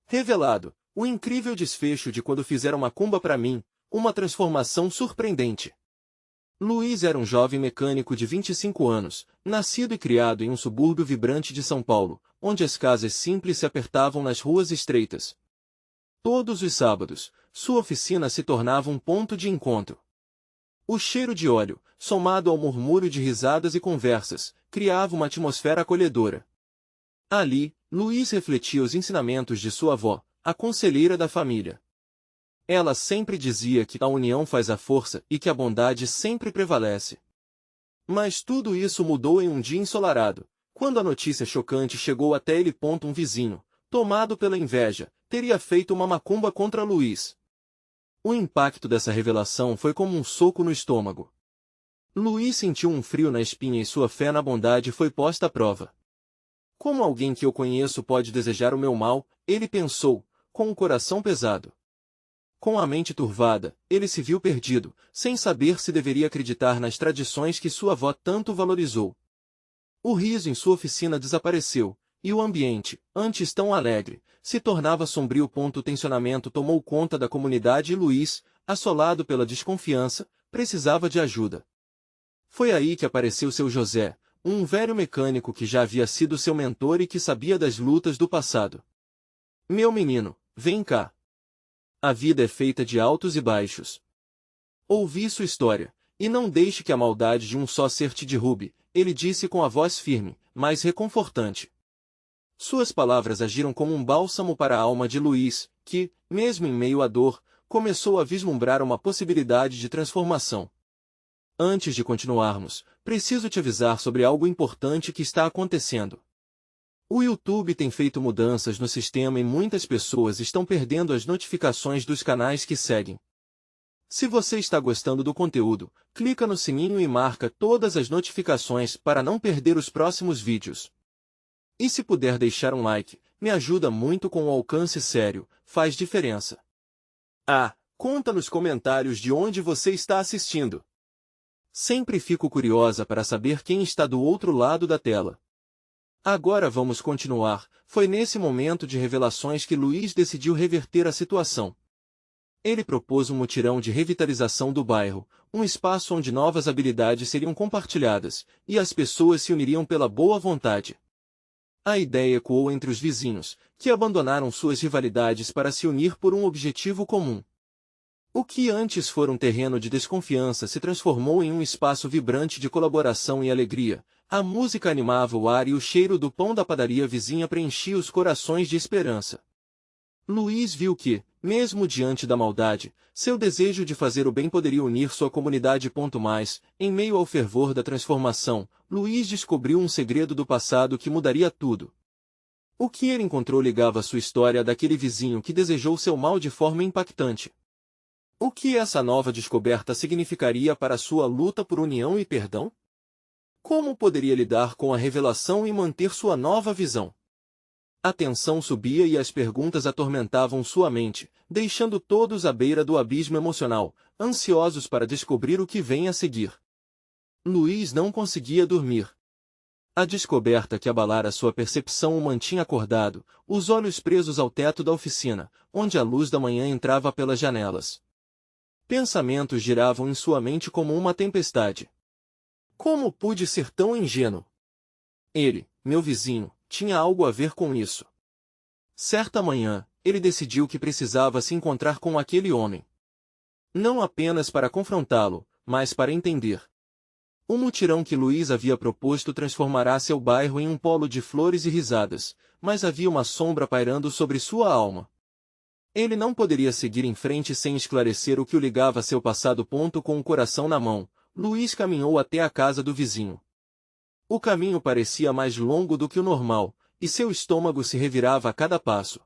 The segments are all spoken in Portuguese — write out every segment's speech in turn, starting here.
Revelado, o incrível desfecho de quando fizeram macumba para mim, uma transformação surpreendente. Luiz era um jovem mecânico de 25 anos, nascido e criado em um subúrbio vibrante de São Paulo, onde as casas simples se apertavam nas ruas estreitas. Todos os sábados, sua oficina se tornava um ponto de encontro. O cheiro de óleo, somado ao murmúrio de risadas e conversas, criava uma atmosfera acolhedora. Ali, Luiz refletia os ensinamentos de sua avó, a conselheira da família. Ela sempre dizia que a união faz a força e que a bondade sempre prevalece. Mas tudo isso mudou em um dia ensolarado, quando a notícia chocante chegou até ele. Um vizinho, tomado pela inveja, teria feito uma macumba contra Luiz. O impacto dessa revelação foi como um soco no estômago. Luiz sentiu um frio na espinha e sua fé na bondade foi posta à prova. Como alguém que eu conheço pode desejar o meu mal, ele pensou, com o coração pesado. Com a mente turvada, ele se viu perdido, sem saber se deveria acreditar nas tradições que sua avó tanto valorizou. O riso em sua oficina desapareceu, e o ambiente, antes tão alegre, se tornava sombrio. O tensionamento tomou conta da comunidade e Luiz, assolado pela desconfiança, precisava de ajuda. Foi aí que apareceu seu José, um velho mecânico que já havia sido seu mentor e que sabia das lutas do passado. Meu menino, vem cá. A vida é feita de altos e baixos. Ouvi sua história, e não deixe que a maldade de um só ser te derrube, ele disse com a voz firme, mas reconfortante. Suas palavras agiram como um bálsamo para a alma de Luiz, que, mesmo em meio à dor, começou a vislumbrar uma possibilidade de transformação. Antes de continuarmos, preciso te avisar sobre algo importante que está acontecendo. O YouTube tem feito mudanças no sistema e muitas pessoas estão perdendo as notificações dos canais que seguem. Se você está gostando do conteúdo, clica no sininho e marca todas as notificações para não perder os próximos vídeos. E se puder deixar um like, me ajuda muito com o alcance sério, faz diferença. Conta nos comentários de onde você está assistindo. Sempre fico curiosa para saber quem está do outro lado da tela. Agora vamos continuar. Foi nesse momento de revelações que Luiz decidiu reverter a situação. Ele propôs um mutirão de revitalização do bairro, um espaço onde novas habilidades seriam compartilhadas, e as pessoas se uniriam pela boa vontade. A ideia ecoou entre os vizinhos, que abandonaram suas rivalidades para se unir por um objetivo comum. O que antes fora um terreno de desconfiança se transformou em um espaço vibrante de colaboração e alegria. A música animava o ar e o cheiro do pão da padaria vizinha preenchia os corações de esperança. Luiz viu que, mesmo diante da maldade, seu desejo de fazer o bem poderia unir sua comunidade. Mais, em meio ao fervor da transformação, Luiz descobriu um segredo do passado que mudaria tudo. O que ele encontrou ligava sua história daquele vizinho que desejou seu mal de forma impactante. O que essa nova descoberta significaria para sua luta por união e perdão? Como poderia lidar com a revelação e manter sua nova visão? A tensão subia e as perguntas atormentavam sua mente, deixando todos à beira do abismo emocional, ansiosos para descobrir o que vem a seguir. Luiz não conseguia dormir. A descoberta que abalara sua percepção o mantinha acordado, os olhos presos ao teto da oficina, onde a luz da manhã entrava pelas janelas. Pensamentos giravam em sua mente como uma tempestade. Como pude ser tão ingênuo? Ele, meu vizinho, tinha algo a ver com isso. Certa manhã, ele decidiu que precisava se encontrar com aquele homem. Não apenas para confrontá-lo, mas para entender. O mutirão que Luiz havia proposto transformará seu bairro em um polo de flores e risadas, mas havia uma sombra pairando sobre sua alma. Ele não poderia seguir em frente sem esclarecer o que o ligava a seu passado. Com o coração na mão, Luiz caminhou até a casa do vizinho. O caminho parecia mais longo do que o normal, e seu estômago se revirava a cada passo.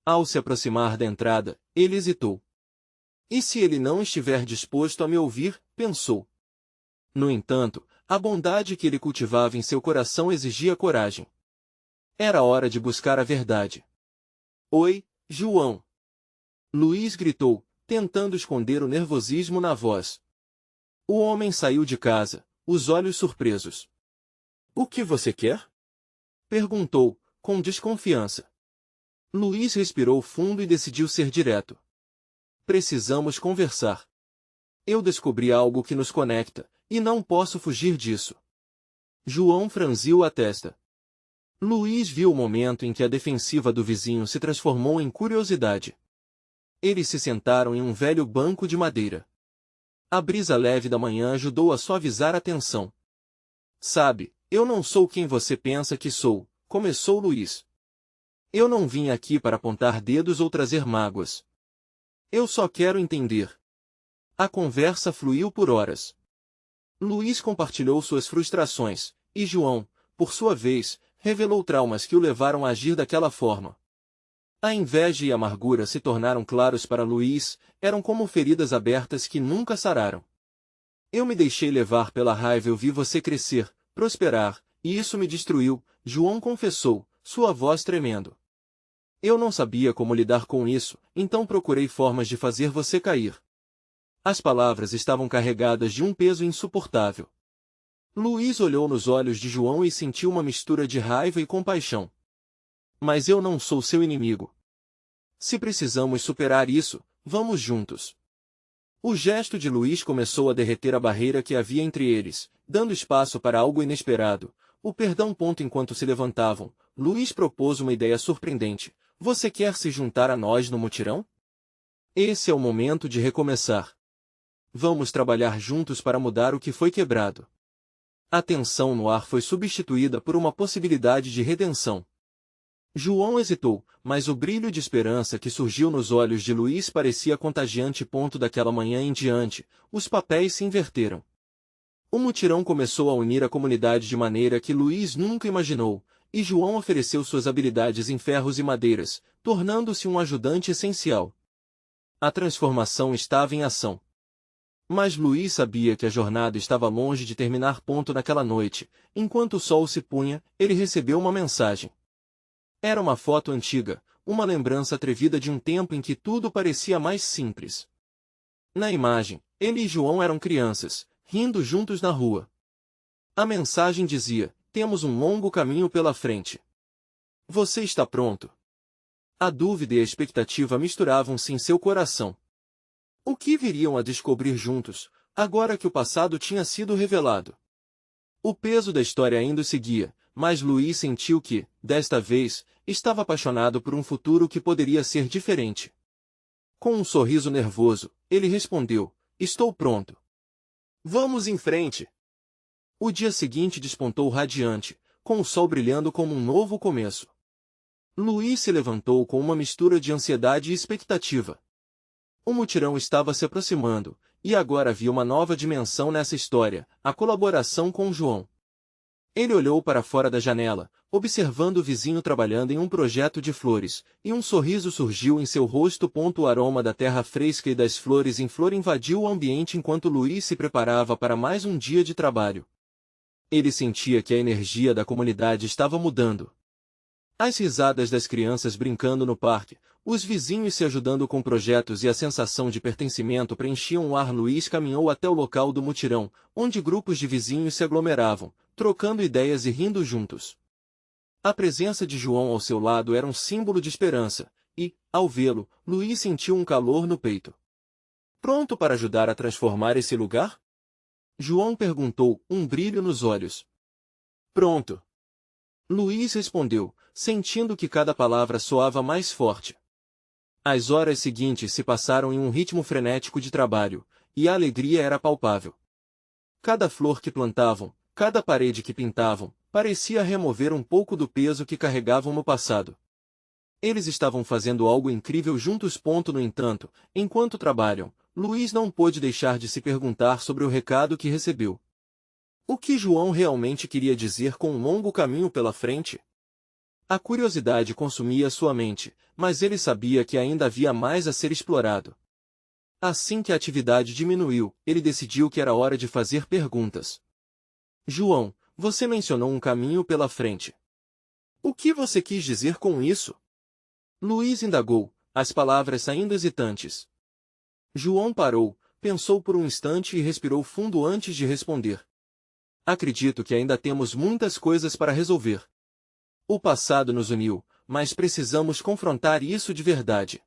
Ao se aproximar da entrada, ele hesitou. E se ele não estiver disposto a me ouvir, pensou. No entanto, a bondade que ele cultivava em seu coração exigia coragem. Era hora de buscar a verdade. Oi, João! Luiz gritou, tentando esconder o nervosismo na voz. O homem saiu de casa, os olhos surpresos. O que você quer? Perguntou, com desconfiança. Luiz respirou fundo e decidiu ser direto. Precisamos conversar. Eu descobri algo que nos conecta, e não posso fugir disso. João franziu a testa. Luiz viu o momento em que a defensiva do vizinho se transformou em curiosidade. Eles se sentaram em um velho banco de madeira. A brisa leve da manhã ajudou a suavizar a tensão. Sabe, eu não sou quem você pensa que sou, começou Luiz. Eu não vim aqui para apontar dedos ou trazer mágoas. Eu só quero entender. A conversa fluiu por horas. Luiz compartilhou suas frustrações, e João, por sua vez, revelou traumas que o levaram a agir daquela forma. A inveja e a amargura se tornaram claros para Luiz, eram como feridas abertas que nunca sararam. Eu me deixei levar pela raiva, eu vi você crescer, prosperar, e isso me destruiu, João confessou, sua voz tremendo. Eu não sabia como lidar com isso, então procurei formas de fazer você cair. As palavras estavam carregadas de um peso insuportável. Luiz olhou nos olhos de João e sentiu uma mistura de raiva e compaixão. Mas eu não sou seu inimigo. Se precisamos superar isso, vamos juntos. O gesto de Luiz começou a derreter a barreira que havia entre eles, dando espaço para algo inesperado. O perdão. Enquanto se levantavam, Luiz propôs uma ideia surpreendente. Você quer se juntar a nós no mutirão? Esse é o momento de recomeçar. Vamos trabalhar juntos para mudar o que foi quebrado. A tensão no ar foi substituída por uma possibilidade de redenção. João hesitou, mas o brilho de esperança que surgiu nos olhos de Luiz parecia contagiante. Daquela manhã em diante, os papéis se inverteram. O mutirão começou a unir a comunidade de maneira que Luiz nunca imaginou, e João ofereceu suas habilidades em ferros e madeiras, tornando-se um ajudante essencial. A transformação estava em ação. Mas Luiz sabia que a jornada estava longe de terminar. Naquela noite, enquanto o sol se punha, ele recebeu uma mensagem. Era uma foto antiga, uma lembrança atrevida de um tempo em que tudo parecia mais simples. Na imagem, ele e João eram crianças, rindo juntos na rua. A mensagem dizia: temos um longo caminho pela frente. Você está pronto? A dúvida e a expectativa misturavam-se em seu coração. O que viriam a descobrir juntos, agora que o passado tinha sido revelado? O peso da história ainda o seguia, mas Luiz sentiu que, desta vez, estava apaixonado por um futuro que poderia ser diferente. Com um sorriso nervoso, ele respondeu: estou pronto. Vamos em frente. O dia seguinte despontou radiante, com o sol brilhando como um novo começo. Luiz se levantou com uma mistura de ansiedade e expectativa. O mutirão estava se aproximando, e agora havia uma nova dimensão nessa história, a colaboração com João. Ele olhou para fora da janela, observando o vizinho trabalhando em um projeto de flores, e um sorriso surgiu em seu rosto. O aroma da terra fresca e das flores em flor invadiu o ambiente enquanto Luiz se preparava para mais um dia de trabalho. Ele sentia que a energia da comunidade estava mudando. As risadas das crianças brincando no parque, os vizinhos se ajudando com projetos e a sensação de pertencimento preenchiam o ar. Luiz caminhou até o local do mutirão, onde grupos de vizinhos se aglomeravam, trocando ideias e rindo juntos. A presença de João ao seu lado era um símbolo de esperança, e, ao vê-lo, Luiz sentiu um calor no peito. Pronto para ajudar a transformar esse lugar? João perguntou, um brilho nos olhos. Pronto. Luiz respondeu, sentindo que cada palavra soava mais forte. As horas seguintes se passaram em um ritmo frenético de trabalho, e a alegria era palpável. Cada flor que plantavam, cada parede que pintavam, parecia remover um pouco do peso que carregavam no passado. Eles estavam fazendo algo incrível juntos. No entanto, enquanto trabalham, Luiz não pôde deixar de se perguntar sobre o recado que recebeu. O que João realmente queria dizer com um longo caminho pela frente? A curiosidade consumia sua mente, mas ele sabia que ainda havia mais a ser explorado. Assim que a atividade diminuiu, ele decidiu que era hora de fazer perguntas. João, você mencionou um caminho pela frente. O que você quis dizer com isso? Luiz indagou, as palavras ainda hesitantes. João parou, pensou por um instante e respirou fundo antes de responder. Acredito que ainda temos muitas coisas para resolver. O passado nos uniu, mas precisamos confrontar isso de verdade.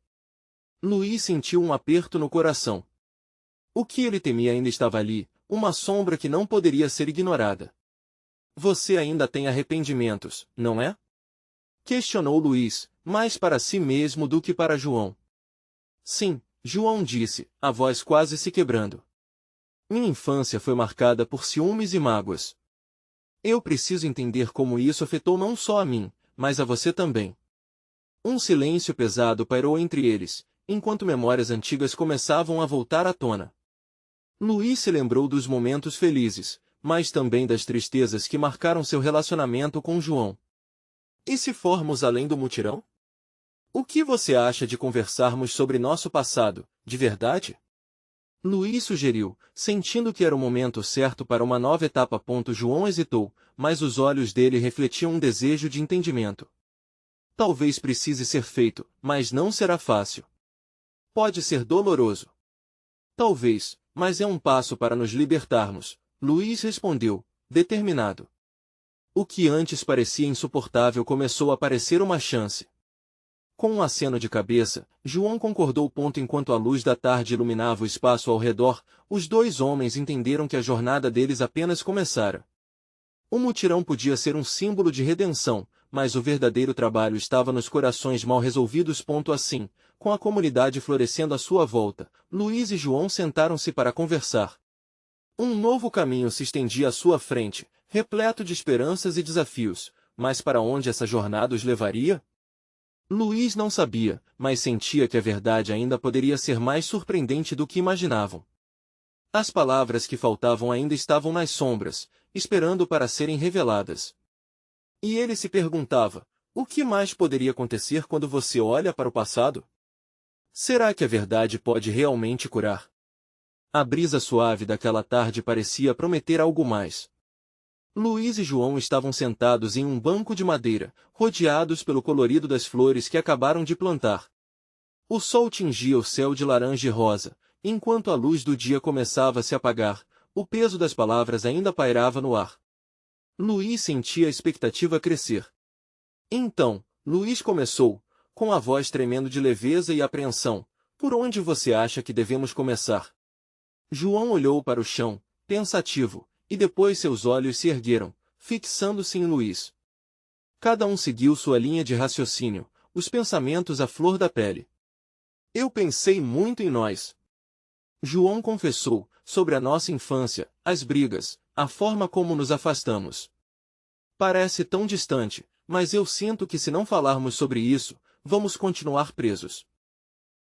Luiz sentiu um aperto no coração. O que ele temia ainda estava ali, uma sombra que não poderia ser ignorada. Você ainda tem arrependimentos, não é? Questionou Luiz, mais para si mesmo do que para João. Sim, João disse, a voz quase se quebrando. Minha infância foi marcada por ciúmes e mágoas. Eu preciso entender como isso afetou não só a mim, mas a você também. Um silêncio pesado pairou entre eles, enquanto memórias antigas começavam a voltar à tona. Luiz se lembrou dos momentos felizes, mas também das tristezas que marcaram seu relacionamento com João. E se formos além do mutirão? O que você acha de conversarmos sobre nosso passado, de verdade? Luiz sugeriu, sentindo que era o momento certo para uma nova etapa. João hesitou, mas os olhos dele refletiam um desejo de entendimento. Talvez precise ser feito, mas não será fácil. Pode ser doloroso. Talvez, mas é um passo para nos libertarmos, Luiz respondeu, determinado. O que antes parecia insuportável começou a parecer uma chance. Com um aceno de cabeça, João concordou. Enquanto a luz da tarde iluminava o espaço ao redor, os dois homens entenderam que a jornada deles apenas começara. O mutirão podia ser um símbolo de redenção, mas o verdadeiro trabalho estava nos corações mal resolvidos. Assim, com a comunidade florescendo à sua volta, Luiz e João sentaram-se para conversar. Um novo caminho se estendia à sua frente, repleto de esperanças e desafios, mas para onde essa jornada os levaria? Luiz não sabia, mas sentia que a verdade ainda poderia ser mais surpreendente do que imaginavam. As palavras que faltavam ainda estavam nas sombras, esperando para serem reveladas. E ele se perguntava, o que mais poderia acontecer quando você olha para o passado? Será que a verdade pode realmente curar? A brisa suave daquela tarde parecia prometer algo mais. Luiz e João estavam sentados em um banco de madeira, rodeados pelo colorido das flores que acabaram de plantar. O sol tingia o céu de laranja e rosa, enquanto a luz do dia começava a se apagar, o peso das palavras ainda pairava no ar. Luiz sentia a expectativa crescer. Então, Luiz começou, com a voz tremendo de leveza e apreensão, por onde você acha que devemos começar? João olhou para o chão, pensativo, e depois seus olhos se ergueram, fixando-se em Luiz. Cada um seguiu sua linha de raciocínio, os pensamentos à flor da pele. Eu pensei muito em nós. João confessou, sobre a nossa infância, as brigas, a forma como nos afastamos. Parece tão distante, mas eu sinto que se não falarmos sobre isso, vamos continuar presos.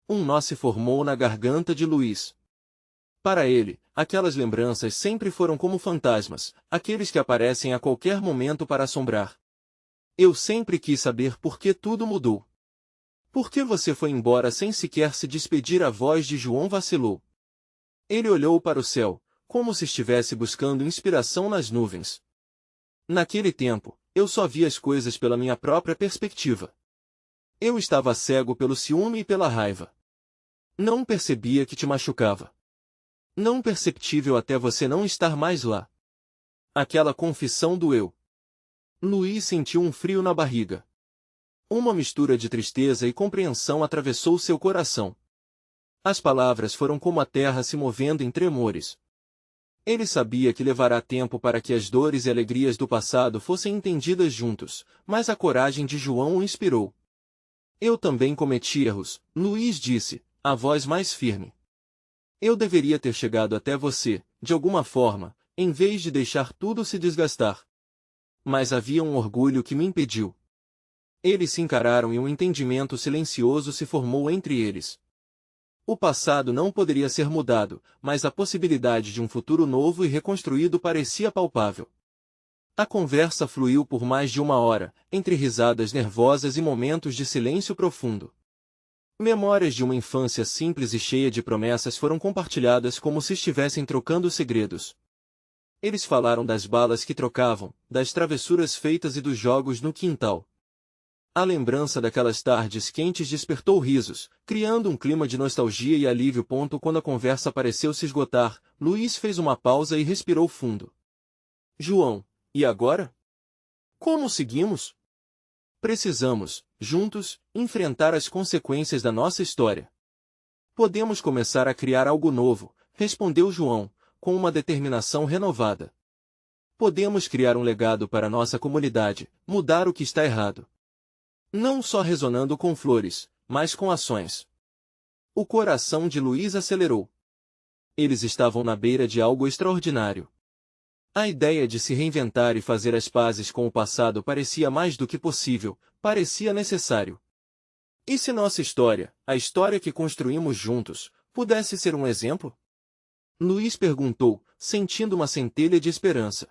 Um nó se formou na garganta de Luiz. Para ele, aquelas lembranças sempre foram como fantasmas, aqueles que aparecem a qualquer momento para assombrar. Eu sempre quis saber por que tudo mudou. Por que você foi embora sem sequer se despedir? A voz de João vacilou. Ele olhou para o céu, como se estivesse buscando inspiração nas nuvens. Naquele tempo, eu só via as coisas pela minha própria perspectiva. Eu estava cego pelo ciúme e pela raiva. Não percebia que te machucava. Não perceptível até você não estar mais lá. Aquela confissão doeu. Luiz sentiu um frio na barriga. Uma mistura de tristeza e compreensão atravessou seu coração. As palavras foram como a terra se movendo em tremores. Ele sabia que levará tempo para que as dores e alegrias do passado fossem entendidas juntos, mas a coragem de João o inspirou. Eu também cometi erros, Luiz disse, a voz mais firme. Eu deveria ter chegado até você, de alguma forma, em vez de deixar tudo se desgastar. Mas havia um orgulho que me impediu. Eles se encararam e um entendimento silencioso se formou entre eles. O passado não poderia ser mudado, mas a possibilidade de um futuro novo e reconstruído parecia palpável. A conversa fluiu por mais de uma hora, entre risadas nervosas e momentos de silêncio profundo. Memórias de uma infância simples e cheia de promessas foram compartilhadas como se estivessem trocando segredos. Eles falaram das balas que trocavam, das travessuras feitas e dos jogos no quintal. A lembrança daquelas tardes quentes despertou risos, criando um clima de nostalgia e alívio. Quando a conversa pareceu se esgotar, Luiz fez uma pausa e respirou fundo. João, e agora? Como seguimos? Precisamos, juntos, enfrentar as consequências da nossa história. Podemos começar a criar algo novo, respondeu João, com uma determinação renovada. Podemos criar um legado para nossa comunidade, mudar o que está errado. Não só resonando com flores, mas com ações. O coração de Luiz acelerou. Eles estavam na beira de algo extraordinário. A ideia de se reinventar e fazer as pazes com o passado parecia mais do que possível, parecia necessário. E se nossa história, a história que construímos juntos, pudesse ser um exemplo? Luiz perguntou, sentindo uma centelha de esperança.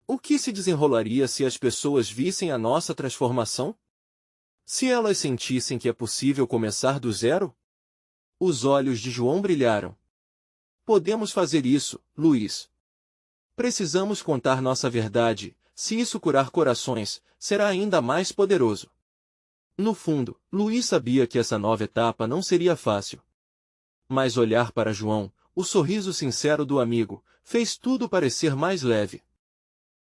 O que se desenrolaria se as pessoas vissem a nossa transformação? Se elas sentissem que é possível começar do zero? Os olhos de João brilharam. Podemos fazer isso, Luiz. Precisamos contar nossa verdade, se isso curar corações, será ainda mais poderoso. No fundo, Luiz sabia que essa nova etapa não seria fácil. Mas olhar para João, o sorriso sincero do amigo, fez tudo parecer mais leve.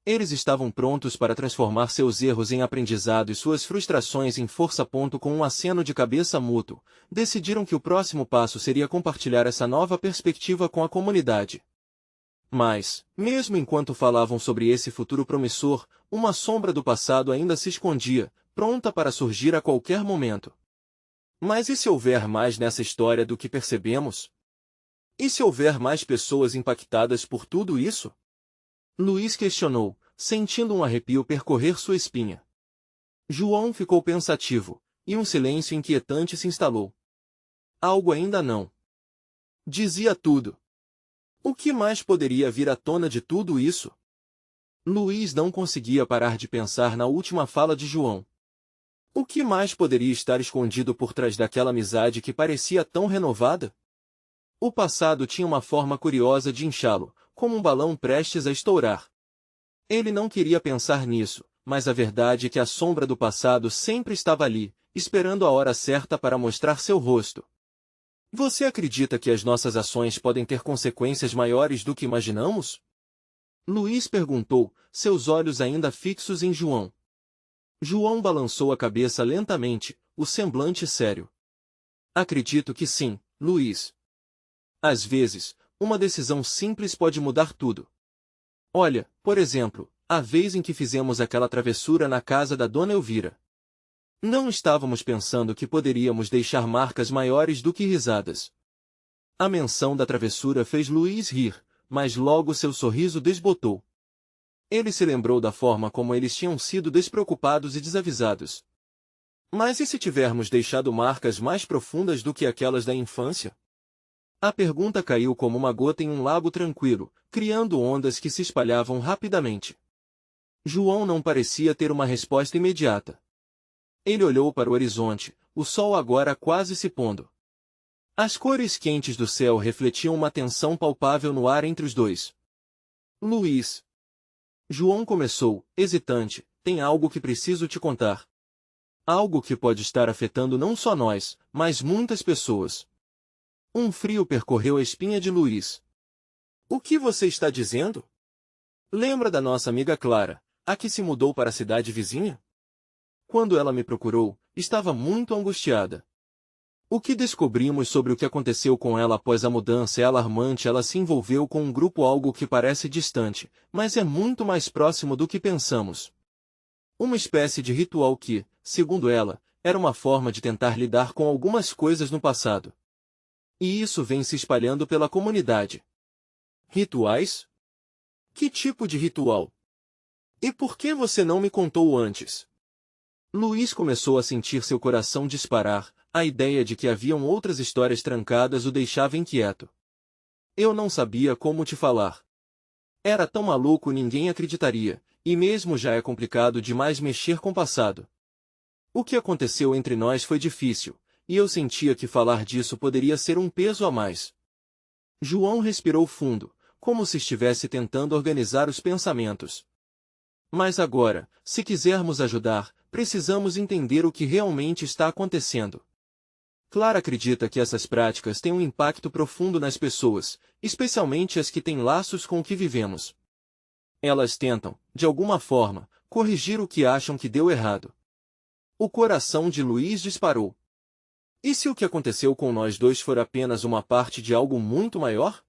Eles estavam prontos para transformar seus erros em aprendizado e suas frustrações em força. Com um aceno de cabeça mútuo, decidiram que o próximo passo seria compartilhar essa nova perspectiva com a comunidade. Mas, mesmo enquanto falavam sobre esse futuro promissor, uma sombra do passado ainda se escondia, pronta para surgir a qualquer momento. Mas e se houver mais nessa história do que percebemos? E se houver mais pessoas impactadas por tudo isso? Luiz questionou, sentindo um arrepio percorrer sua espinha. João ficou pensativo, e um silêncio inquietante se instalou. Algo ainda não. Dizia tudo. O que mais poderia vir à tona de tudo isso? Luiz não conseguia parar de pensar na última fala de João. O que mais poderia estar escondido por trás daquela amizade que parecia tão renovada? O passado tinha uma forma curiosa de inchá-lo, como um balão prestes a estourar. Ele não queria pensar nisso, mas a verdade é que a sombra do passado sempre estava ali, esperando a hora certa para mostrar seu rosto. Você acredita que as nossas ações podem ter consequências maiores do que imaginamos? Luiz perguntou, seus olhos ainda fixos em João. João balançou a cabeça lentamente, o semblante sério. Acredito que sim, Luiz. Às vezes, uma decisão simples pode mudar tudo. Olha, por exemplo, a vez em que fizemos aquela travessura na casa da Dona Elvira. Não estávamos pensando que poderíamos deixar marcas maiores do que risadas. A menção da travessura fez Luiz rir, mas logo seu sorriso desbotou. Ele se lembrou da forma como eles tinham sido despreocupados e desavisados. Mas e se tivermos deixado marcas mais profundas do que aquelas da infância? A pergunta caiu como uma gota em um lago tranquilo, criando ondas que se espalhavam rapidamente. João não parecia ter uma resposta imediata. Ele olhou para o horizonte, o sol agora quase se pondo. As cores quentes do céu refletiam uma tensão palpável no ar entre os dois. Luiz. João começou, hesitante, tem algo que preciso te contar. Algo que pode estar afetando não só nós, mas muitas pessoas. Um frio percorreu a espinha de Luiz. O que você está dizendo? Lembra da nossa amiga Clara, a que se mudou para a cidade vizinha? Quando ela me procurou, estava muito angustiada. O que descobrimos sobre o que aconteceu com ela após a mudança é alarmante. Ela se envolveu com um grupo, algo que parece distante, mas é muito mais próximo do que pensamos. Uma espécie de ritual que, segundo ela, era uma forma de tentar lidar com algumas coisas no passado. E isso vem se espalhando pela comunidade. Rituais? Que tipo de ritual? E por que você não me contou antes? Luiz começou a sentir seu coração disparar, a ideia de que haviam outras histórias trancadas o deixava inquieto. Eu não sabia como te falar. Era tão maluco, ninguém acreditaria, e mesmo já é complicado demais mexer com o passado. O que aconteceu entre nós foi difícil, e eu sentia que falar disso poderia ser um peso a mais. João respirou fundo, como se estivesse tentando organizar os pensamentos. Mas agora, se quisermos ajudar, precisamos entender o que realmente está acontecendo. Clara acredita que essas práticas têm um impacto profundo nas pessoas, especialmente as que têm laços com o que vivemos. Elas tentam, de alguma forma, corrigir o que acham que deu errado. O coração de Luís disparou. E se o que aconteceu com nós dois for apenas uma parte de algo muito maior?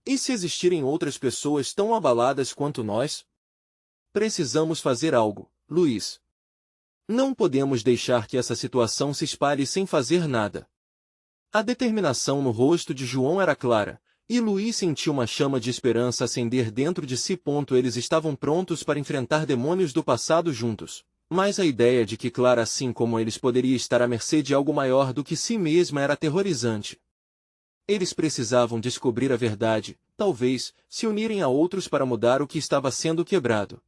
E se existirem outras pessoas tão abaladas quanto nós? Precisamos fazer algo, Luís. Não podemos deixar que essa situação se espalhe sem fazer nada. A determinação no rosto de João era clara, e Luís sentiu uma chama de esperança acender dentro de si. Eles estavam prontos para enfrentar demônios do passado juntos. Mas a ideia de que Clara, assim como eles, poderia estar à mercê de algo maior do que si mesma era aterrorizante. Eles precisavam descobrir a verdade, talvez, se unirem a outros para mudar o que estava sendo quebrado.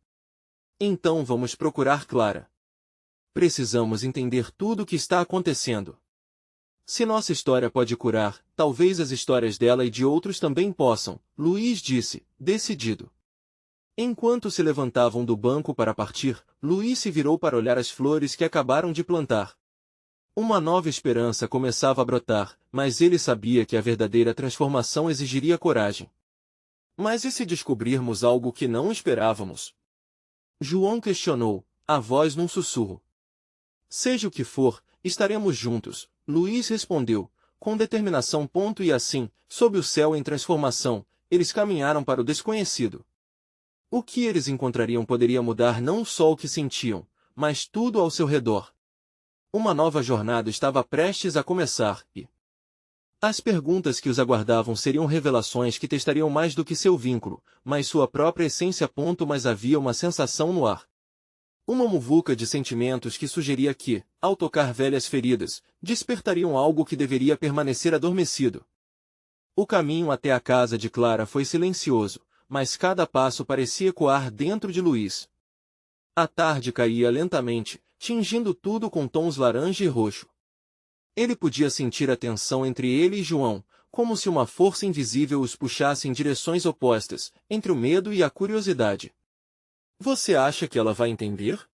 Então vamos procurar Clara. Precisamos entender tudo o que está acontecendo. Se nossa história pode curar, talvez as histórias dela e de outros também possam, Luís disse, decidido. Enquanto se levantavam do banco para partir, Luís se virou para olhar as flores que acabaram de plantar. Uma nova esperança começava a brotar, mas ele sabia que a verdadeira transformação exigiria coragem. Mas e se descobrirmos algo que não esperávamos? João questionou, a voz num sussurro. Seja o que for, estaremos juntos, Luís respondeu, com determinação. E assim, sob o céu em transformação, eles caminharam para o desconhecido. O que eles encontrariam poderia mudar não só o que sentiam, mas tudo ao seu redor. Uma nova jornada estava prestes a começar, e as perguntas que os aguardavam seriam revelações que testariam mais do que seu vínculo, mas sua própria essência. Mas havia uma sensação no ar. Uma muvuca de sentimentos que sugeria que, ao tocar velhas feridas, despertariam algo que deveria permanecer adormecido. O caminho até a casa de Clara foi silencioso, mas cada passo parecia ecoar dentro de Luís. A tarde caía lentamente, tingindo tudo com tons laranja e roxo. Ele podia sentir a tensão entre ele e João, como se uma força invisível os puxasse em direções opostas, entre o medo e a curiosidade. Você acha que ela vai entender?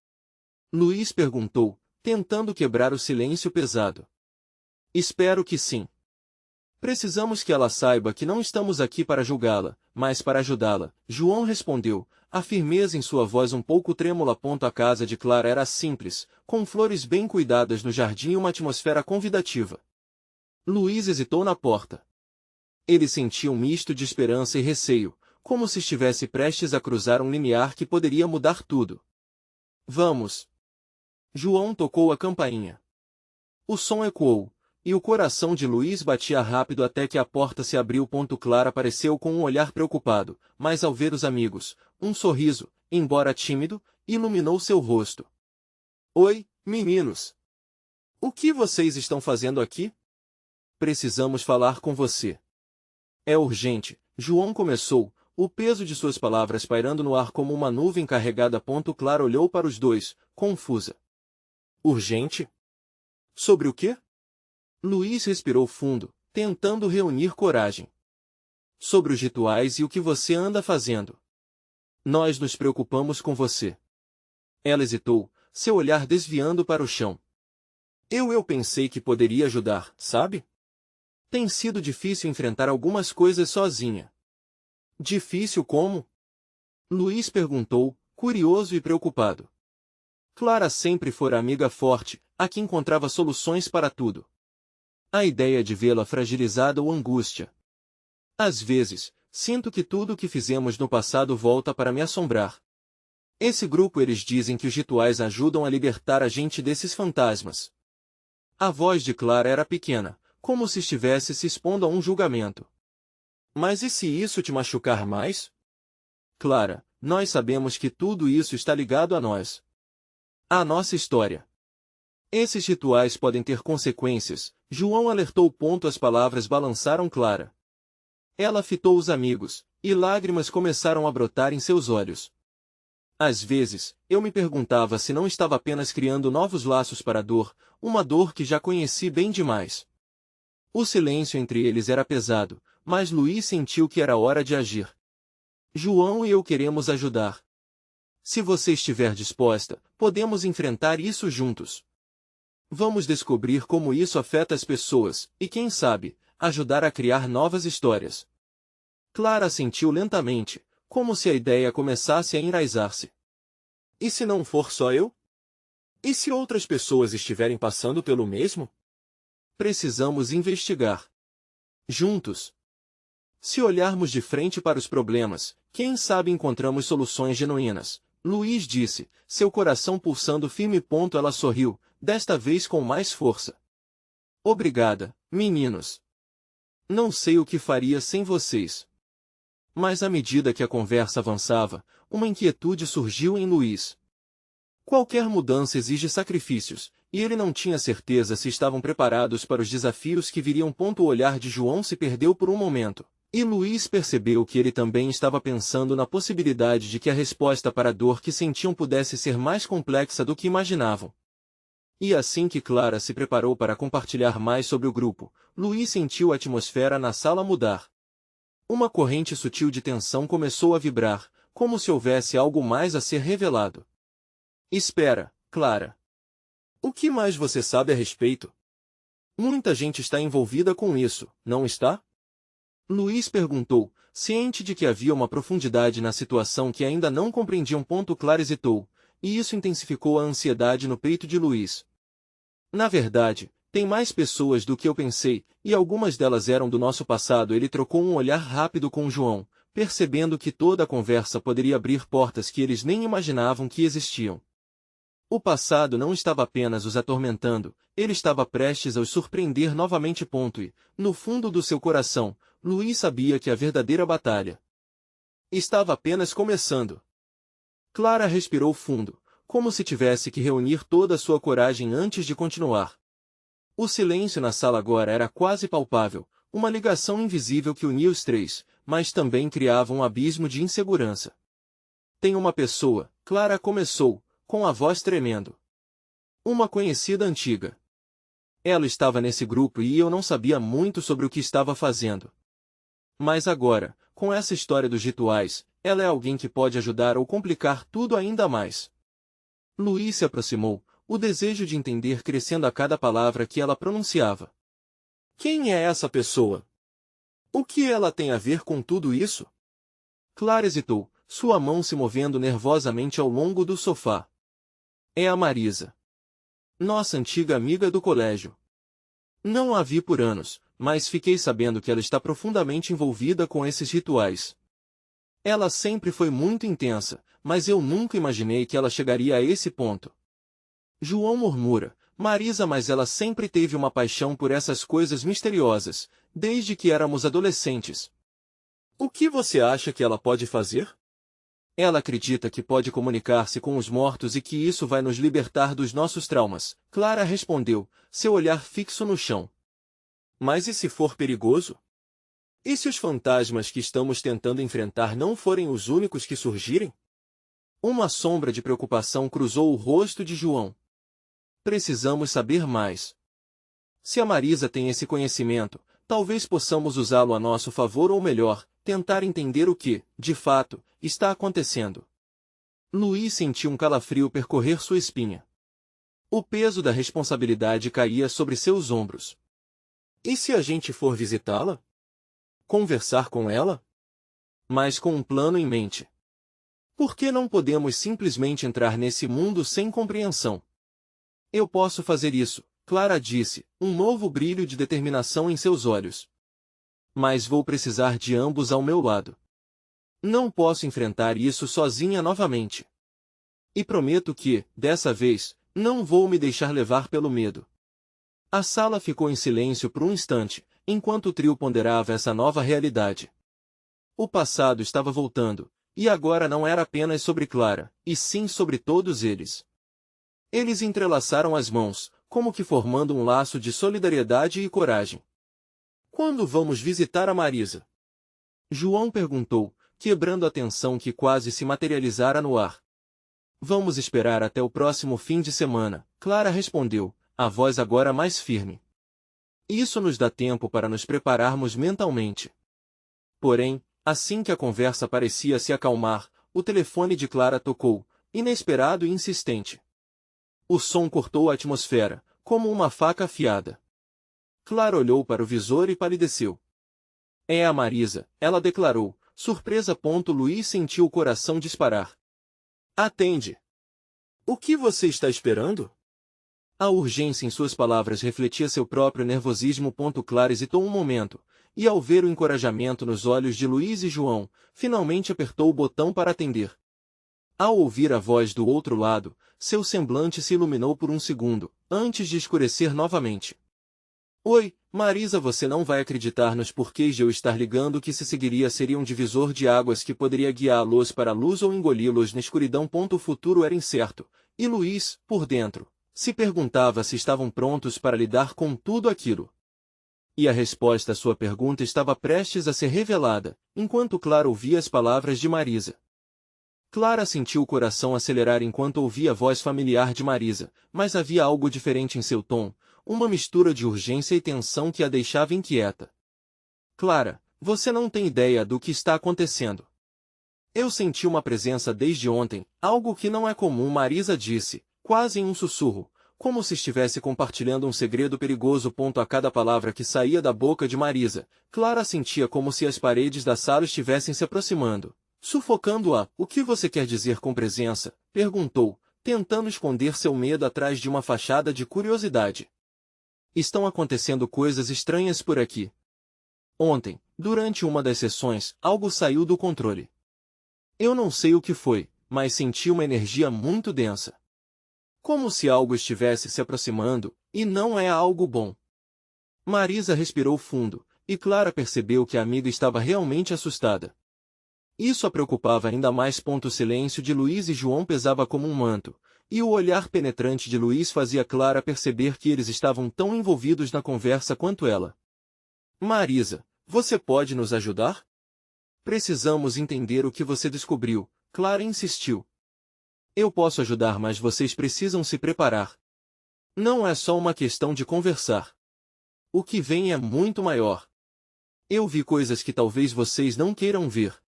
Luís perguntou, tentando quebrar o silêncio pesado. Espero que sim. Precisamos que ela saiba que não estamos aqui para julgá-la, mas para ajudá-la, João respondeu, a firmeza em sua voz um pouco trêmula. A casa de Clara era simples, com flores bem cuidadas no jardim e uma atmosfera convidativa. Luís hesitou na porta. Ele sentia um misto de esperança e receio, como se estivesse prestes a cruzar um limiar que poderia mudar tudo. Vamos! João tocou a campainha. O som ecoou, e o coração de Luís batia rápido até que a porta se abriu. Clara apareceu com um olhar preocupado, mas ao ver os amigos, um sorriso, embora tímido, iluminou seu rosto. Oi, meninos! O que vocês estão fazendo aqui? Precisamos falar com você. É urgente, João começou, o peso de suas palavras pairando no ar como uma nuvem carregada. Clara olhou para os dois, confusa. Urgente? Sobre o quê? Luís respirou fundo, tentando reunir coragem. Sobre os rituais e o que você anda fazendo. Nós nos preocupamos com você. Ela hesitou, seu olhar desviando para o chão. Eu pensei que poderia ajudar, sabe? Tem sido difícil enfrentar algumas coisas sozinha. Difícil como? Luís perguntou, curioso e preocupado. Clara sempre fora amiga forte, a que encontrava soluções para tudo. A ideia de vê-la fragilizada o angústia. Às vezes, sinto que tudo o que fizemos no passado volta para me assombrar. Esse grupo, eles dizem que os rituais ajudam a libertar a gente desses fantasmas. A voz de Clara era pequena, como se estivesse se expondo a um julgamento. Mas e se isso te machucar mais? Clara, nós sabemos que tudo isso está ligado a nós. À nossa história. Esses rituais podem ter consequências, João alertou. As palavras balançaram Clara. Ela fitou os amigos, e lágrimas começaram a brotar em seus olhos. Às vezes, eu me perguntava se não estava apenas criando novos laços para a dor, uma dor que já conheci bem demais. O silêncio entre eles era pesado, mas Luís sentiu que era hora de agir. João e eu queremos ajudar. Se você estiver disposta, podemos enfrentar isso juntos. Vamos descobrir como isso afeta as pessoas, e quem sabe, ajudar a criar novas histórias. Clara assentiu lentamente, como se a ideia começasse a enraizar-se. E se não for só eu? E se outras pessoas estiverem passando pelo mesmo? Precisamos investigar. Juntos. Se olharmos de frente para os problemas, quem sabe encontramos soluções genuínas, Luiz disse, seu coração pulsando firme. Ela sorriu, desta vez com mais força. Obrigada, meninos. Não sei o que faria sem vocês. Mas à medida que a conversa avançava, uma inquietude surgiu em Luiz. Qualquer mudança exige sacrifícios, e ele não tinha certeza se estavam preparados para os desafios que viriam. O olhar de João se perdeu por um momento, e Luiz percebeu que ele também estava pensando na possibilidade de que a resposta para a dor que sentiam pudesse ser mais complexa do que imaginavam. E assim que Clara se preparou para compartilhar mais sobre o grupo, Luiz sentiu a atmosfera na sala mudar. Uma corrente sutil de tensão começou a vibrar, como se houvesse algo mais a ser revelado. Espera, Clara. O que mais você sabe a respeito? Muita gente está envolvida com isso, não está? Luiz perguntou, ciente de que havia uma profundidade na situação que ainda não compreendiam. Clara hesitou, e isso intensificou a ansiedade no peito de Luiz. Na verdade, tem mais pessoas do que eu pensei, e algumas delas eram do nosso passado. Ele trocou um olhar rápido com João, percebendo que toda a conversa poderia abrir portas que eles nem imaginavam que existiam. O passado não estava apenas os atormentando, ele estava prestes a os surpreender novamente. E, no fundo do seu coração, Luiz sabia que a verdadeira batalha estava apenas começando. Clara respirou fundo, como se tivesse que reunir toda a sua coragem antes de continuar. O silêncio na sala agora era quase palpável, uma ligação invisível que unia os três, mas também criava um abismo de insegurança. Tem uma pessoa, Clara começou, com a voz tremendo. Uma conhecida antiga. Ela estava nesse grupo e eu não sabia muito sobre o que estava fazendo. Mas agora, com essa história dos rituais, ela é alguém que pode ajudar ou complicar tudo ainda mais. Luiz se aproximou, o desejo de entender crescendo a cada palavra que ela pronunciava. Quem é essa pessoa? O que ela tem a ver com tudo isso? Clara hesitou, sua mão se movendo nervosamente ao longo do sofá. É a Marisa. Nossa antiga amiga do colégio. Não a vi por anos, mas fiquei sabendo que ela está profundamente envolvida com esses rituais. Ela sempre foi muito intensa, mas eu nunca imaginei que ela chegaria a esse ponto. João murmura, Marisa, mas ela sempre teve uma paixão por essas coisas misteriosas, desde que éramos adolescentes. O que você acha que ela pode fazer? Ela acredita que pode comunicar-se com os mortos e que isso vai nos libertar dos nossos traumas, Clara respondeu, seu olhar fixo no chão. Mas e se for perigoso? E se os fantasmas que estamos tentando enfrentar não forem os únicos que surgirem? Uma sombra de preocupação cruzou o rosto de João. Precisamos saber mais. Se a Marisa tem esse conhecimento, talvez possamos usá-lo a nosso favor ou melhor, tentar entender o que, de fato, está acontecendo. Luiz sentiu um calafrio percorrer sua espinha. O peso da responsabilidade caía sobre seus ombros. E se a gente for visitá-la? Conversar com ela? Mas com um plano em mente. Por que não podemos simplesmente entrar nesse mundo sem compreensão? Eu posso fazer isso, Clara disse, um novo brilho de determinação em seus olhos. Mas vou precisar de ambos ao meu lado. Não posso enfrentar isso sozinha novamente. E prometo que, dessa vez, não vou me deixar levar pelo medo. A sala ficou em silêncio por um instante, enquanto o trio ponderava essa nova realidade. O passado estava voltando, e agora não era apenas sobre Clara, e sim sobre todos eles. Eles entrelaçaram as mãos, como que formando um laço de solidariedade e coragem. Quando vamos visitar a Marisa? João perguntou, quebrando a tensão que quase se materializara no ar. Vamos esperar até o próximo fim de semana, Clara respondeu, a voz agora mais firme. Isso nos dá tempo para nos prepararmos mentalmente. Porém, assim que a conversa parecia se acalmar, o telefone de Clara tocou, inesperado e insistente. O som cortou a atmosfera, como uma faca afiada. Clara olhou para o visor e palideceu. É a Marisa, ela declarou, surpresa. Luiz sentiu o coração disparar. Atende. O que você está esperando? A urgência em suas palavras refletia seu próprio nervosismo. Clara hesitou um momento, e ao ver o encorajamento nos olhos de Luiz e João, finalmente apertou o botão para atender. Ao ouvir a voz do outro lado, seu semblante se iluminou por um segundo, antes de escurecer novamente. Oi, Marisa, você não vai acreditar nos porquês de eu estar ligando. Que se seguiria seria um divisor de águas que poderia guiá-los para a luz ou engoli-los na escuridão. O futuro era incerto, e Luiz, por dentro, se perguntava se estavam prontos para lidar com tudo aquilo. E a resposta à sua pergunta estava prestes a ser revelada, enquanto Clara ouvia as palavras de Marisa. Clara sentiu o coração acelerar enquanto ouvia a voz familiar de Marisa, mas havia algo diferente em seu tom, uma mistura de urgência e tensão que a deixava inquieta. Clara, você não tem ideia do que está acontecendo. Eu senti uma presença desde ontem, algo que não é comum. Marisa disse, quase em um sussurro, como se estivesse compartilhando um segredo perigoso. A cada palavra que saía da boca de Marisa, Clara sentia como se as paredes da sala estivessem se aproximando, sufocando-a. O que você quer dizer com presença? Perguntou, tentando esconder seu medo atrás de uma fachada de curiosidade. Estão acontecendo coisas estranhas por aqui. Ontem, durante uma das sessões, algo saiu do controle. Eu não sei o que foi, mas senti uma energia muito densa. Como se algo estivesse se aproximando, e não é algo bom. Marisa respirou fundo, e Clara percebeu que a amiga estava realmente assustada. Isso a preocupava ainda mais. O silêncio de Luiz e João pesava como um manto, e o olhar penetrante de Luiz fazia Clara perceber que eles estavam tão envolvidos na conversa quanto ela. Marisa, você pode nos ajudar? Precisamos entender o que você descobriu, Clara insistiu. Eu posso ajudar, mas vocês precisam se preparar. Não é só uma questão de conversar. O que vem é muito maior. Eu vi coisas que talvez vocês não queiram ver.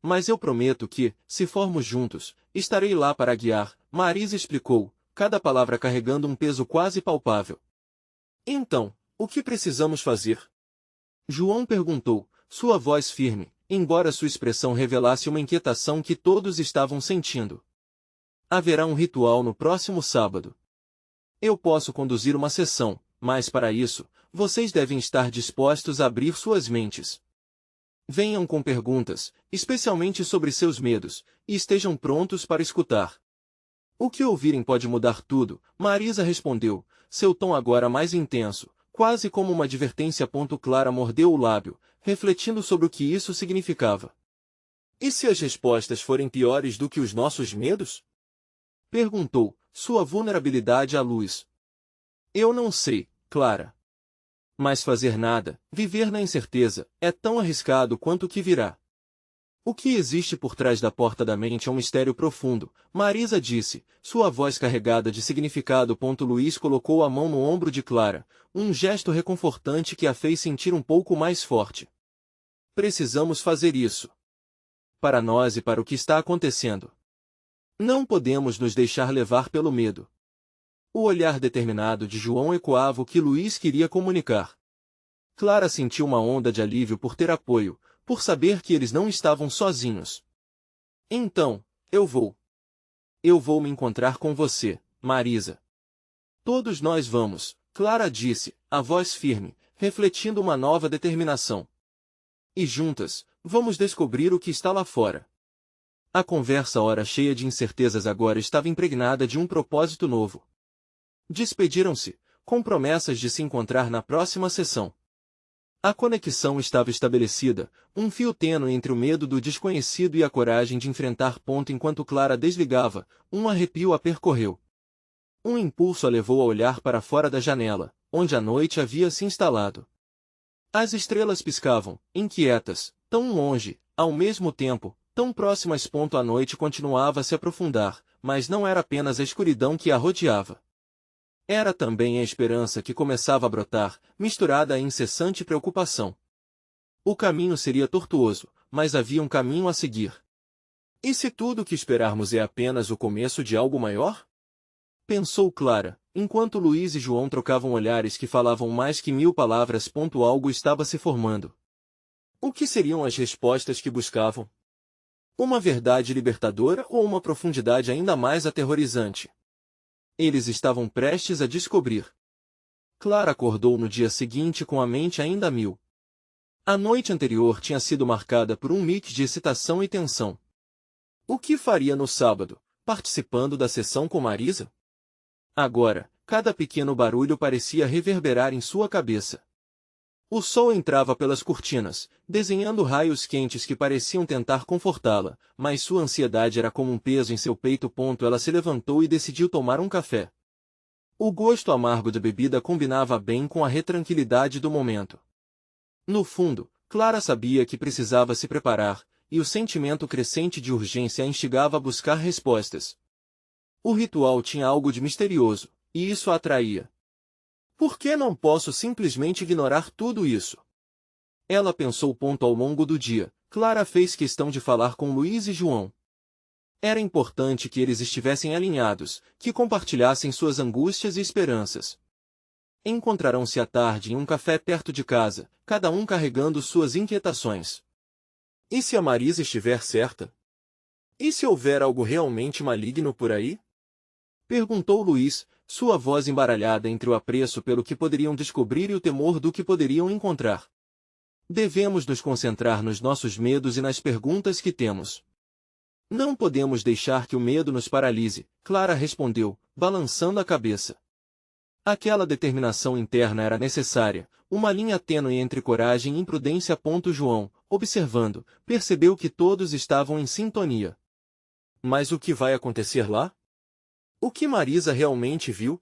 Mas eu prometo que, se formos juntos, estarei lá para guiar, Marisa explicou, cada palavra carregando um peso quase palpável. Então, o que precisamos fazer? João perguntou, sua voz firme, embora sua expressão revelasse uma inquietação que todos estavam sentindo. Haverá um ritual no próximo sábado. Eu posso conduzir uma sessão, mas para isso, vocês devem estar dispostos a abrir suas mentes. Venham com perguntas, especialmente sobre seus medos, e estejam prontos para escutar. O que ouvirem pode mudar tudo, Marisa respondeu, seu tom agora mais intenso, quase como uma advertência. Clara mordeu o lábio, refletindo sobre o que isso significava. E se as respostas forem piores do que os nossos medos? Perguntou, sua vulnerabilidade à luz. Eu não sei, Clara. Mas fazer nada, viver na incerteza, é tão arriscado quanto o que virá. O que existe por trás da porta da mente é um mistério profundo, Marisa disse, sua voz carregada de significado. Luiz colocou a mão no ombro de Clara, um gesto reconfortante que a fez sentir um pouco mais forte. Precisamos fazer isso. Para nós e para o que está acontecendo. Não podemos nos deixar levar pelo medo. O olhar determinado de João ecoava o que Luiz queria comunicar. Clara sentiu uma onda de alívio por ter apoio, por saber que eles não estavam sozinhos. Então, eu vou. Eu vou me encontrar com você, Marisa. Todos nós vamos, Clara disse, a voz firme, refletindo uma nova determinação. E juntas, vamos descobrir o que está lá fora. A conversa, ora cheia de incertezas, agora estava impregnada de um propósito novo. Despediram-se, com promessas de se encontrar na próxima sessão. A conexão estava estabelecida, um fio tênue entre o medo do desconhecido e a coragem de enfrentar. Enquanto Clara desligava, um arrepio a percorreu. Um impulso a levou a olhar para fora da janela, onde a noite havia se instalado. As estrelas piscavam, inquietas, tão longe, ao mesmo tempo, tão próximas. A noite continuava a se aprofundar, mas não era apenas a escuridão que a rodeava. Era também a esperança que começava a brotar, misturada à incessante preocupação. O caminho seria tortuoso, mas havia um caminho a seguir. E se tudo o que esperarmos é apenas o começo de algo maior? Pensou Clara, enquanto Luiz e João trocavam olhares que falavam mais que 1000 palavras. Algo estava se formando. O que seriam as respostas que buscavam? Uma verdade libertadora ou uma profundidade ainda mais aterrorizante? Eles estavam prestes a descobrir. Clara acordou no dia seguinte com a mente ainda a mil. A noite anterior tinha sido marcada por um mix de excitação e tensão. O que faria no sábado, participando da sessão com Marisa? Agora, cada pequeno barulho parecia reverberar em sua cabeça. O sol entrava pelas cortinas, desenhando raios quentes que pareciam tentar confortá-la, mas sua ansiedade era como um peso em seu peito. Ela se levantou e decidiu tomar um café. O gosto amargo da bebida combinava bem com a retranquilidade do momento. No fundo, Clara sabia que precisava se preparar, e o sentimento crescente de urgência a instigava a buscar respostas. O ritual tinha algo de misterioso, e isso a atraía. Por que não posso simplesmente ignorar tudo isso? Ela pensou. Ao longo do dia, Clara fez questão de falar com Luiz e João. Era importante que eles estivessem alinhados, que compartilhassem suas angústias e esperanças. Encontrarão-se à tarde em um café perto de casa, cada um carregando suas inquietações. E se a Marisa estiver certa? E se houver algo realmente maligno por aí? Perguntou Luiz, sua voz embaralhada entre o apreço pelo que poderiam descobrir e o temor do que poderiam encontrar. Devemos nos concentrar nos nossos medos e nas perguntas que temos. Não podemos deixar que o medo nos paralise, Clara respondeu, balançando a cabeça. Aquela determinação interna era necessária, uma linha tênue entre coragem e imprudência. João, observando, percebeu que todos estavam em sintonia. Mas o que vai acontecer lá? O que Marisa realmente viu?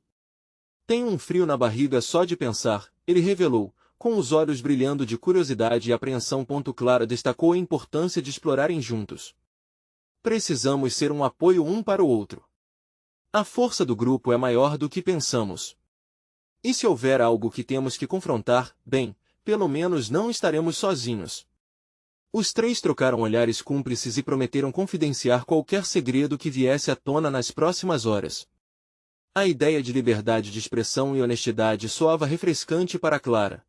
Tenho um frio na barriga só de pensar, ele revelou, com os olhos brilhando de curiosidade e apreensão. Clara destacou a importância de explorarem juntos. Precisamos ser um apoio um para o outro. A força do grupo é maior do que pensamos. E se houver algo que temos que confrontar, bem, pelo menos não estaremos sozinhos. Os três trocaram olhares cúmplices e prometeram confidenciar qualquer segredo que viesse à tona nas próximas horas. A ideia de liberdade de expressão e honestidade soava refrescante para Clara.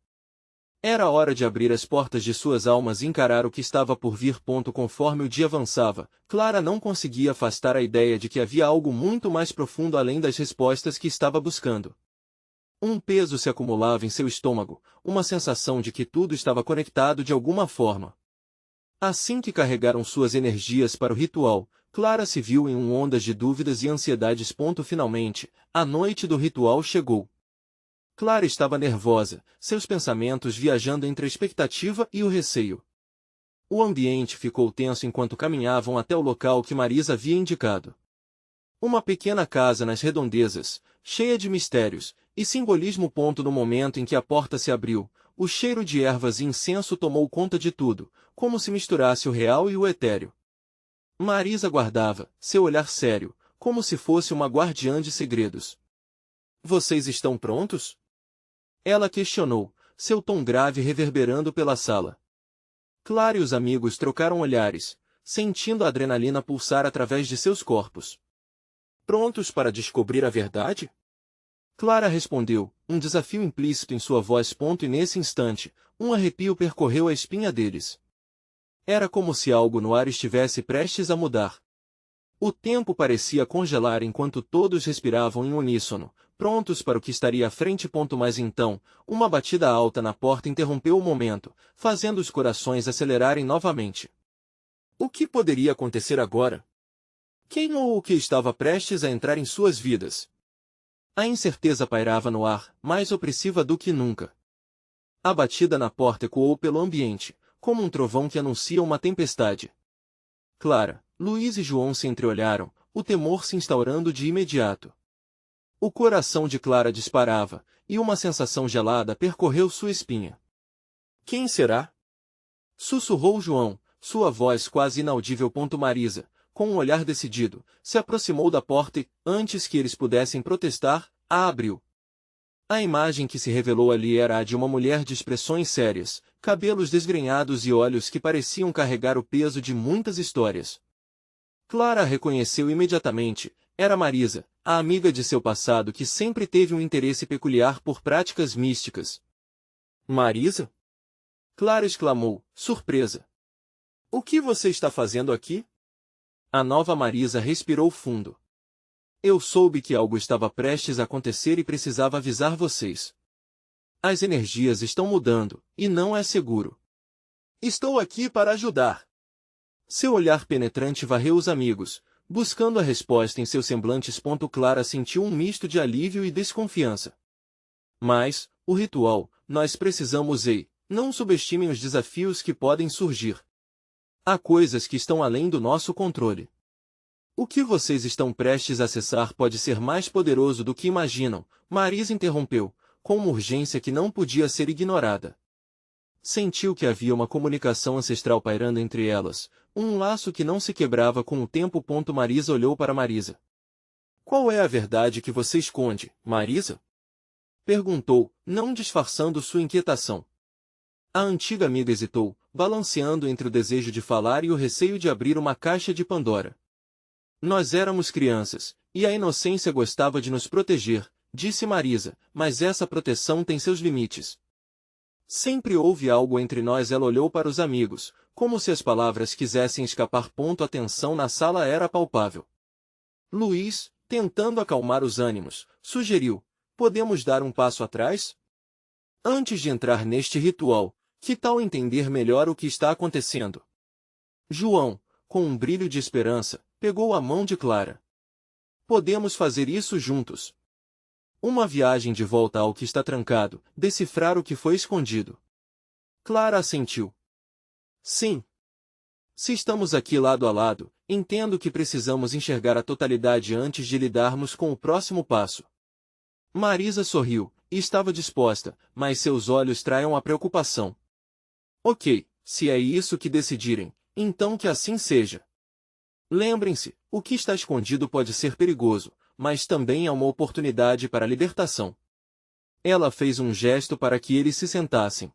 Era hora de abrir as portas de suas almas e encarar o que estava por vir. Conforme o dia avançava, Clara não conseguia afastar a ideia de que havia algo muito mais profundo além das respostas que estava buscando. Um peso se acumulava em seu estômago, uma sensação de que tudo estava conectado de alguma forma. Assim que carregaram suas energias para o ritual, Clara se viu em ondas de dúvidas e ansiedades. Finalmente, a noite do ritual chegou. Clara estava nervosa, seus pensamentos viajando entre a expectativa e o receio. O ambiente ficou tenso enquanto caminhavam até o local que Marisa havia indicado. Uma pequena casa nas redondezas, cheia de mistérios e simbolismo. No momento em que a porta se abriu, o cheiro de ervas e incenso tomou conta de tudo, como se misturasse o real e o etéreo. Marisa guardava, seu olhar sério, como se fosse uma guardiã de segredos. Vocês estão prontos? Ela questionou, seu tom grave reverberando pela sala. Clara e os amigos trocaram olhares, sentindo a adrenalina pulsar através de seus corpos. Prontos para descobrir a verdade? Clara respondeu, um desafio implícito em sua voz. E nesse instante, um arrepio percorreu a espinha deles. Era como se algo no ar estivesse prestes a mudar. O tempo parecia congelar enquanto todos respiravam em uníssono, prontos para o que estaria à frente. Mas então, uma batida alta na porta interrompeu o momento, fazendo os corações acelerarem novamente. O que poderia acontecer agora? Quem ou o que estava prestes a entrar em suas vidas? A incerteza pairava no ar, mais opressiva do que nunca. A batida na porta ecoou pelo ambiente, como um trovão que anuncia uma tempestade. Clara, Luiz e João se entreolharam, o temor se instaurando de imediato. O coração de Clara disparava, e uma sensação gelada percorreu sua espinha. Quem será? Sussurrou João, sua voz quase inaudível. Marisa, com um olhar decidido, se aproximou da porta e, antes que eles pudessem protestar, a abriu. A imagem que se revelou ali era a de uma mulher de expressões sérias, cabelos desgrenhados e olhos que pareciam carregar o peso de muitas histórias. Clara a reconheceu imediatamente, era Marisa, a amiga de seu passado que sempre teve um interesse peculiar por práticas místicas. Marisa? Clara exclamou, surpresa. O que você está fazendo aqui? A nova Marisa respirou fundo. Eu soube que algo estava prestes a acontecer e precisava avisar vocês. As energias estão mudando, e não é seguro. Estou aqui para ajudar. Seu olhar penetrante varreu os amigos, buscando a resposta em seus semblantes. Clara sentiu um misto de alívio e desconfiança. Mas, o ritual, nós precisamos não subestimem os desafios que podem surgir. Há coisas que estão além do nosso controle. O que vocês estão prestes a acessar pode ser mais poderoso do que imaginam, Marisa interrompeu, com uma urgência que não podia ser ignorada. Sentiu que havia uma comunicação ancestral pairando entre elas, um laço que não se quebrava com o tempo. Marisa olhou para Marisa. Qual é a verdade que você esconde, Marisa? Perguntou, não disfarçando sua inquietação. A antiga amiga hesitou, balanceando entre o desejo de falar e o receio de abrir uma caixa de Pandora. Nós éramos crianças, e a inocência gostava de nos proteger, disse Marisa, mas essa proteção tem seus limites. Sempre houve algo entre nós. Ela olhou para os amigos, como se as palavras quisessem escapar. A tensão na sala era palpável. Luiz, tentando acalmar os ânimos, sugeriu, podemos dar um passo atrás? Antes de entrar neste ritual, que tal entender melhor o que está acontecendo? João, com um brilho de esperança, pegou a mão de Clara. Podemos fazer isso juntos. Uma viagem de volta ao que está trancado, decifrar o que foi escondido. Clara assentiu. Sim. Se estamos aqui lado a lado, entendo que precisamos enxergar a totalidade antes de lidarmos com o próximo passo. Marisa sorriu, e estava disposta, mas seus olhos traíam a preocupação. Ok, se é isso que decidirem, então que assim seja. Lembrem-se, o que está escondido pode ser perigoso, mas também é uma oportunidade para a libertação. Ela fez um gesto para que eles se sentassem.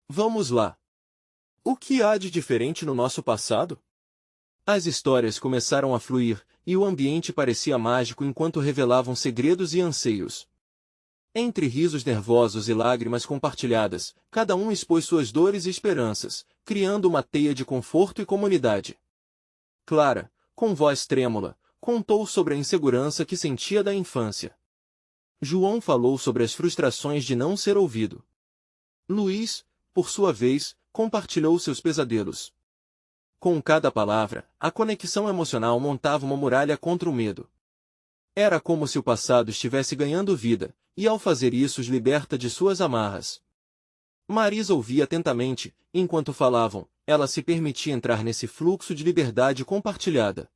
Vamos lá. O que há de diferente no nosso passado? As histórias começaram a fluir, e o ambiente parecia mágico enquanto revelavam segredos e anseios. Entre risos nervosos e lágrimas compartilhadas, cada um expôs suas dores e esperanças, criando uma teia de conforto e comunidade. Clara, com voz trêmula, contou sobre a insegurança que sentia da infância. João falou sobre as frustrações de não ser ouvido. Luiz, por sua vez, compartilhou seus pesadelos. Com cada palavra, a conexão emocional montava uma muralha contra o medo. Era como se o passado estivesse ganhando vida, e ao fazer isso os liberta de suas amarras. Marisa ouvia atentamente, enquanto falavam, ela se permitia entrar nesse fluxo de liberdade compartilhada.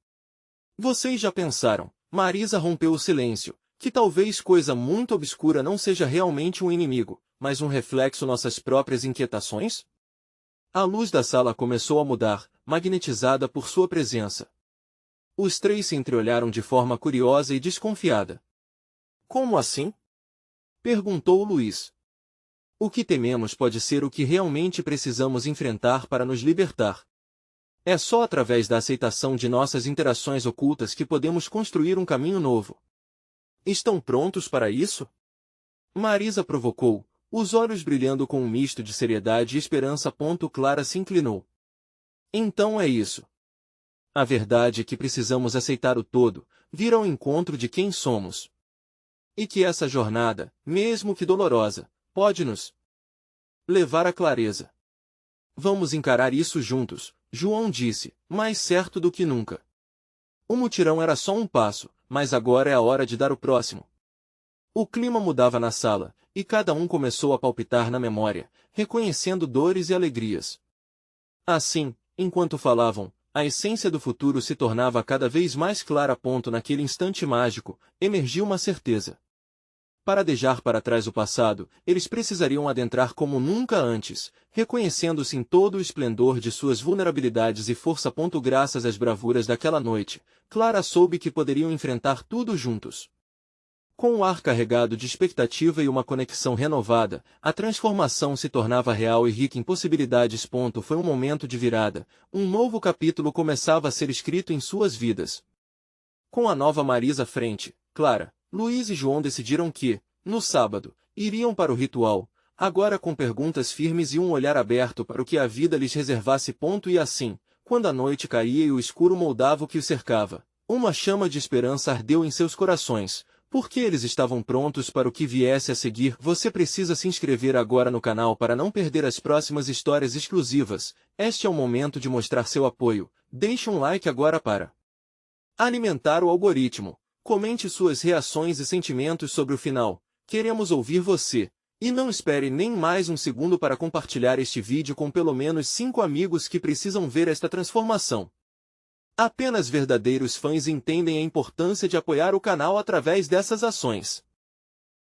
Vocês já pensaram, Marisa rompeu o silêncio, que talvez coisa muito obscura não seja realmente um inimigo, mas um reflexo nossas próprias inquietações? A luz da sala começou a mudar, magnetizada por sua presença. Os três se entreolharam de forma curiosa e desconfiada. Como assim? Perguntou Luiz. O que tememos pode ser o que realmente precisamos enfrentar para nos libertar. É só através da aceitação de nossas interações ocultas que podemos construir um caminho novo. Estão prontos para isso? Marisa provocou, os olhos brilhando com um misto de seriedade e esperança. Clara se inclinou. Então é isso. A verdade é que precisamos aceitar o todo, vir ao encontro de quem somos. E que essa jornada, mesmo que dolorosa, pode nos levar à clareza. Vamos encarar isso juntos, João disse, mais certo do que nunca. O mutirão era só um passo, mas agora é a hora de dar o próximo. O clima mudava na sala, e cada um começou a palpitar na memória, reconhecendo dores e alegrias. Assim, enquanto falavam, a essência do futuro se tornava cada vez mais clara. Naquele instante mágico, emergiu uma certeza. Para deixar para trás o passado, eles precisariam adentrar como nunca antes, reconhecendo-se em todo o esplendor de suas vulnerabilidades e força. Graças às bravuras daquela noite, Clara soube que poderiam enfrentar tudo juntos. Com o ar carregado de expectativa e uma conexão renovada, a transformação se tornava real e rica em possibilidades. Foi um momento de virada, um novo capítulo começava a ser escrito em suas vidas. Com a nova Marisa à frente, Clara, Luiz e João decidiram que, no sábado, iriam para o ritual, agora com perguntas firmes e um olhar aberto para o que a vida lhes reservasse. E assim, Quando a noite caía e o escuro moldava o que os cercava, uma chama de esperança ardeu em seus corações, porque eles estavam prontos para o que viesse a seguir. Você precisa se inscrever agora no canal para não perder as próximas histórias exclusivas. Este é o momento de mostrar seu apoio. Deixe um like agora para alimentar o algoritmo. Comente suas reações e sentimentos sobre o final. Queremos ouvir você. E não espere nem mais um segundo para compartilhar este vídeo com pelo menos 5 amigos que precisam ver esta transformação. Apenas verdadeiros fãs entendem a importância de apoiar o canal através dessas ações.